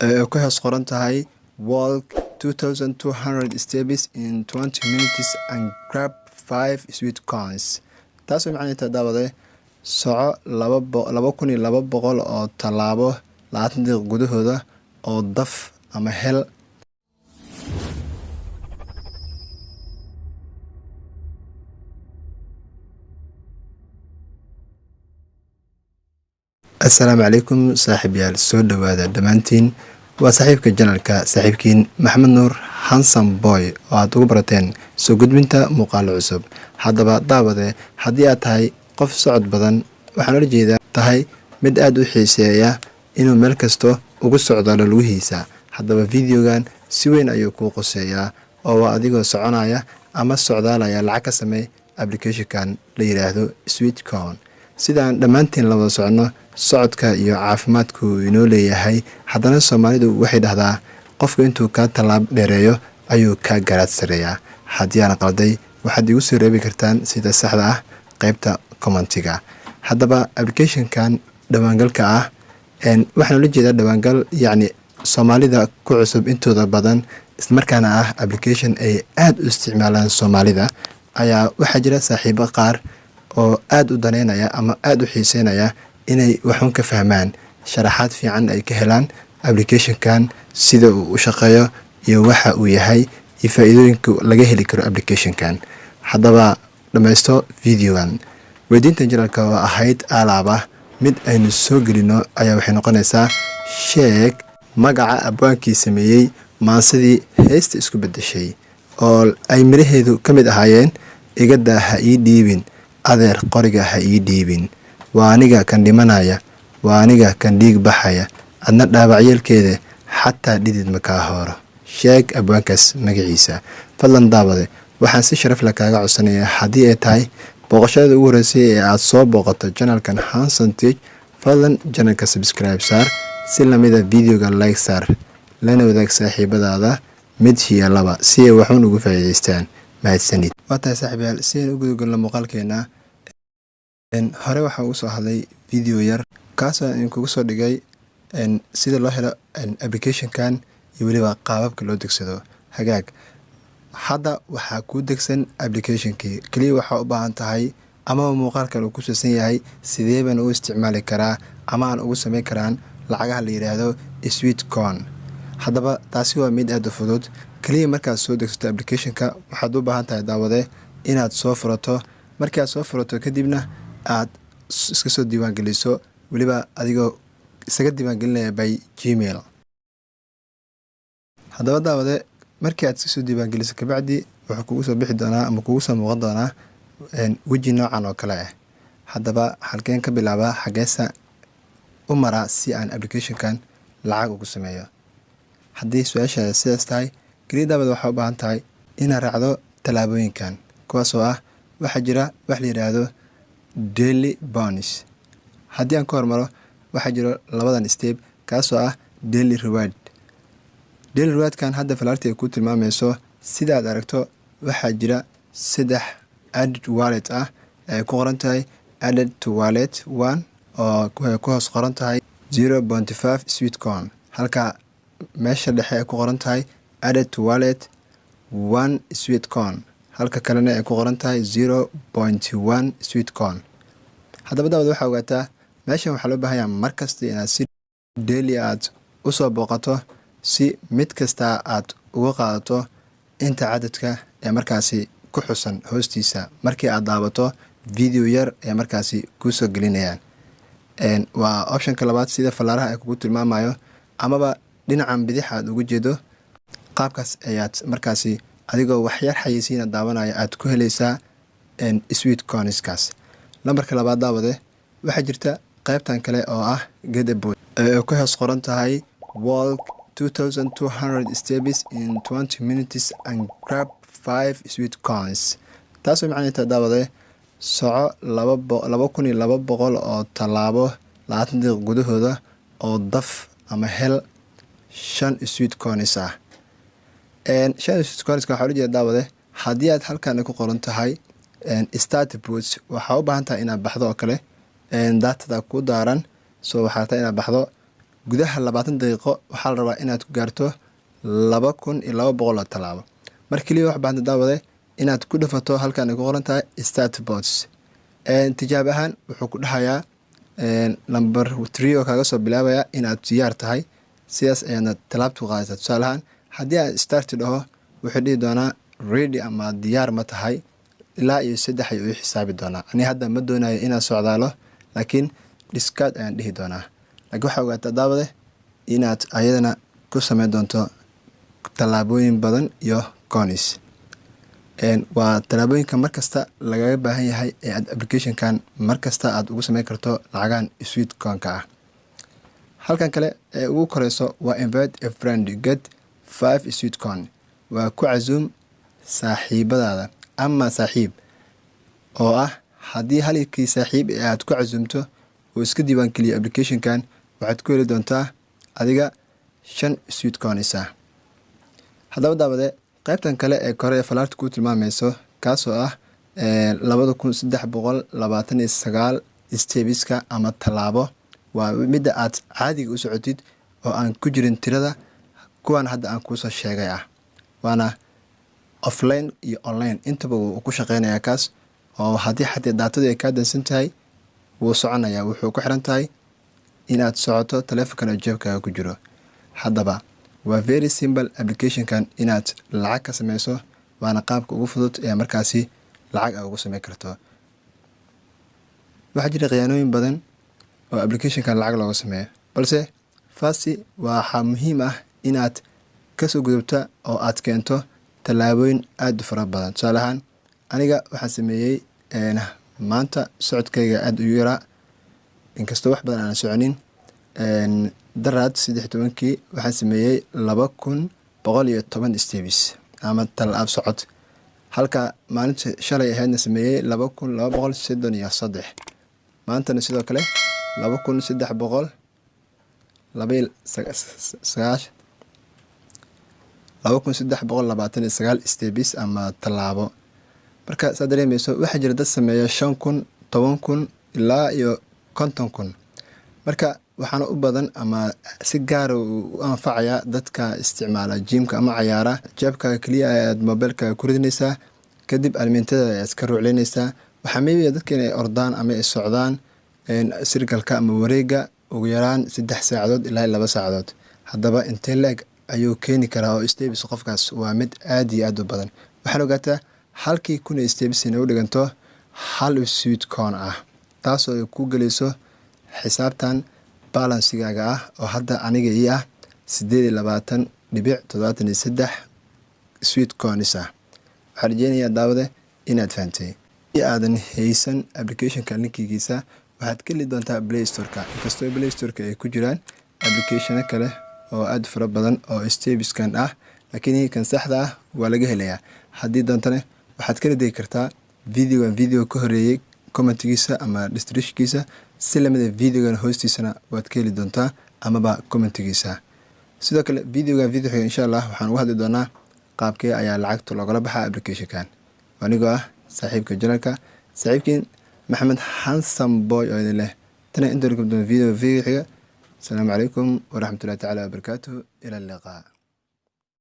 ku hoos qoran tahay walk 2200 steps in 20 minutes and grab 5 sweet coins. taasoo macnaheedu daawade soco 2200 oo tallaabo 20 daqiiqo gudahooda oo daf ama hel. Assalaamu calaykum saaxiibayaal, soo dhawaada dhammaantiin. waa saaxiibka janalka saaxiibkiin Maxamed Nuur Handsome Boy oo aad ugu barateen soo gudbinta muuqaalo cusub. haddaba daawade, haddii aad tahay qof socod badan, waxaan ula jeedaa tahay mid aad u xiiseeya inuu meel kasto ugu socdo lugihiisa. haddaba videogan si weyn ayuu kuu quseeyaa oo waa adigoo soconaya ama socdaalaya lacag ka samee applicationkan la yiraahdo Sweetcoin. sidaan dhammaantiin la wada socono, socodka iyo caafimaadku inoo leeyahay. haddana Soomaalidu waxay dhahdaa qofku intuu ka tallaab dheereeyo ayuu ka garaad sareeyaa. haddii aan qalday, waxaad igu soo reebi kartaan sida saxda ah qaybta commentiga. haddaba applicationkan dhawaangalka ah, waxaan ula jeedaa dhawaangal yacni Soomaalida ku cusub intooda badan, islamarkaana ah application ay aad u isticmaalaan Soomaalida. ayaa waxaa jira saaxiibo qaar oo aad u daneynaya ama aad u xiiseynaya inay waxun ka fahmaan, sharaxaad fiican ay ka helaan applicationkan, sida uu u shaqeeyo iyo waxa uu yahay iyo faa'iidooyinka laga heli karo applicationkan. haddaba dhammaysto videogan. weydiinta janalka oo ahayd alaaba mid aynu soo gelino ayaa waxay noqonaysaa: sheeg magaca abwaankii sameeyey maansadii heesta isku beddeshay oo ay miraheedu ka mid ahaayeen igada ha ii dhiibin, adeer qoriga ha ii dhiibin, waa aniga kan dhimanaya, waa aniga kan dhiig baxaya, adna dhaawacyeelkeeda xataa dhidid ma kaa hooro. sheeg abwaankaas magaciisa. fadlan daawade, waxaan si sharaf leh kaaga codsanayaa haddii ay tahay booqashada ugu horreysay ee aad soo booqato janalkan Handsome Tech, fadlan janalka subscribe saar, si lamida videoga like saar, lana wadaag saaxiibadaada mid iyo laba si ay waxuun ugu faa'iidaystaan. mahadsanid. waa tahay saaxiibayaal, si aan u gudagalno muuqaalkeena, hore waxaan ugu soo hadlay video yar kaasoo aan kugu soo dhigay sida loo helo applicationkan iyo weliba qaababka loo degsado. hagaag, hadda waxaa kuu degsan applicationkii. kaliya waxaa u baahan tahay ama muuqaalkan uu ku saabsan yahay sidee baan u isticmaali karaa ama aan ugu samayn karaan lacagaha la yiraahdo Sweetcoin. haddaba taasi waa mid aad u fudud. kaliya markaad soo degsato applicationka, waxaad u baahan tahay daawade inaad soo furato. markii aad soo furato kadibna aad iska soo diiwaangeliso, weliba adigoo isaga diiwaangelinaya by Gmail. haddaba daawade, markii aad iska soo diiwaangeliso kabacdi, wuxuu kugu soo bixi doonaa ama kugu soo muuqan doonaa weji noocan oo kale ah. haddaba halkeen ka bilaabaa, xageesa u maraa si aan applicationkan lacag ugu sameeyo? haddii su-aashaada sidaas tahay, kaliya daawade waxaa u baahan tahay inaad raacdo tallaabooyinkan, kuwaasoo ah waxaa jira wax la yidhaahdo daily bonus. haddii aan ka hormaro, waxaa jiro labadan step, kaasoo ah daily reward. daily rewardkan hadda falaartii ay ku tilmaamayso, sida aad aragto waxaa jira 3 added wallet ah ay ku qoran tahay added to wallet 1 oo ku hoos qoran tahay 0.5 Sweetcoin, halka meesha dhexe ay ku qoran tahay added to wallet 1 Sweetcoin, halka kalena ay ku qoran tahay 0.1 Sweetcoin. haddaba daawada waxaa ogaataa, meeshan waxaa loo baahanyaa markasta inaad si daily aad u soo booqato, si mid kasta aad uga qaadato inta cadadka ee markaasi ku xusan hoostiisa. markii aad daawato video yar ee markaasi kuu soo gelinayaan, waa optionka labaad, sida falaaraha ay kugu tilmaamayo amaba dhinacan bidix aad ugu jeedo. qaabkaas ayaad markaasi adigoo waxyar xayeysiina daawanaya aad ku helaysaa Sweetcoinskaas. lambarka labaad daawade, waxaa jirta qaybtan kale oo ah get a boot ee ku hoos qoran tahay walk 2200 steps in 20 minutes and grab 5 Sweetcoins. taasoo macnaheedu daawade soco 2200 oo tallaabo 20 daqiiqo gudahooda oo daf ama hel 5 Sweetcoins ah. 5 Sweetcoins waxaa ula jeeda daawade, haddii aad halkan ku qoran tahay start boots, waxaa u baahan tahay inaad baxdo oo kale datada ku daaran. waxaa tahay inaad baxdo gudaha 20 daqiiqo waxaa la rabaa inaad ku gaarto 2200 talaabo. markii wax baahan daawade inaad ku dhafato halkan ay ku qoran tahay start bots. tijaab ahaan wuxuu ku dhahayaa number 3 oo kaaga soo bilaabaya inaad diyaar tahay, sidaas ayaad talaabtu qaadaysaa. tusaale ahaan haddii aad start dhaho wuxuu dhihi doonaa ready ama diyaar ma tahay, ilaa iyo 3 ayuu i xisaabi doonaa. ani hadda ma doonayo inaad socdaalo, laakiin discard ayaan dhihi doonaa. laakiin waxaa ogaataa daawade inaad ayadana ku samayn doonto tallaabooyin badan iyo coins. waa tallaabooyinka markasta lagaga baahan yahay ee aad applicationkan markasta aad ugu samayn karto lacagaan sweet coin-ka ah. halkan kale ee ugu koreyso waa invite a friend get 5 sweet coin. waa ku casuum saaxiibadaada ama saaxiib oo ah haddii halkii saaxiib ee aad ku casuumto oo iska diiwaangeliyo applicationkan waxaad ku heli doontaa adiga 5 sweet coins ah. haddaba daawade qaybtan kale ee kore ee falaarta ku tilmaamayso kaasoo ah 2329 stebiska ama tallaabo, waa midda aad caadiga u socotid oo aan ku jirin tirada kuwan hadda aan kuusoo sheegay ah. waana offline iyo online intaba wuu ku shaqeynayaa kaas, oo haddii xataa daatadu ay kaa dansan tahay wuu soconayaa. wuxuu ku xiran tahay inaad socoto taleefankan oo jeebkaaga ku jiro. haddaba waa very simple applicationkan inaad lacag ka sameyso, waana qaabka ugu fudud ee markaasi lacag aad ugu sameyn karto. waxaa jira khiyaanooyin badan oo applicationkan lacag looga sameeyo, balse fasti waxaa muhiim ah inaad kasoo gudubta oo aad keento tallaabooyin aad u fara badan. tusaale ahaan aniga waxaan sameeyey maanta socodkayga aad u yaraa, inkastoo wax badan aan soconin. daraad 13kii waxaan sameeyey 2110 steps ama tallaab socod, halka maalinta shalay ahaydna sameeyey 2233. maantana sidoo kale 2329 steps ama tallaabo. marka saad dareemayso waxaa jira dad sameeya 5,000 10,000 ilaa iyo 50,000. marka waxaana u badan ama si gaara u anfacaya dadka isticmaala jiimka ama cayaara. jeebkaaga keliya ayaad mobilkaaga ku ridinaysaa, kadib almiintada ayaad iska ruucleynaysaa. waxaa maybe dadka inay ordaan ama ay socdaan sirgalka ama wareega ugu yaraan 3 saacadood ilaa 2 saacadood. haddaba intee leeg ayuu keeni karaa oo steps qofkaas? waa mid aad iyo aad u badan. waxaan ogaataa halkii 1000 steps inay u dhiganto 1 sweet coin ah, taasoo ay ku gelayso xisaabtan balansigaaga ah oo hadda aniga ii ah 28.73 sweet coins ah. waxaan rajeynayaa daawade inaad fahantay. haddii aadan haysan applicationka linkigiisa waxaad ka heli doontaa Play Store-ka, inkastoo Play Store-ka ay ku jiraan applicationo kale oo aad fara badan oo stepskan ah, laakiin kan saxda ah waa laga helayaa. haddii doontane waxaad kala degi kartaa video ka horeeyay commentigiisa ama descriptionkiisa, si lamida videogan hoostiisana waad ka heli doontaa amaba commentigiisa. sidoo kale videoga insha Allah waxaan uga hadli doonaa qaabkee ayaa lacagta loogala baxaa applicationkan. anigoo ah saaxiibka janalka, saaxiibkiin Maxamed Handsome Boy oo idin leh tana inta video xiga. السلام عليكم ورحمة الله تعالى وبركاته. إلى اللقاء.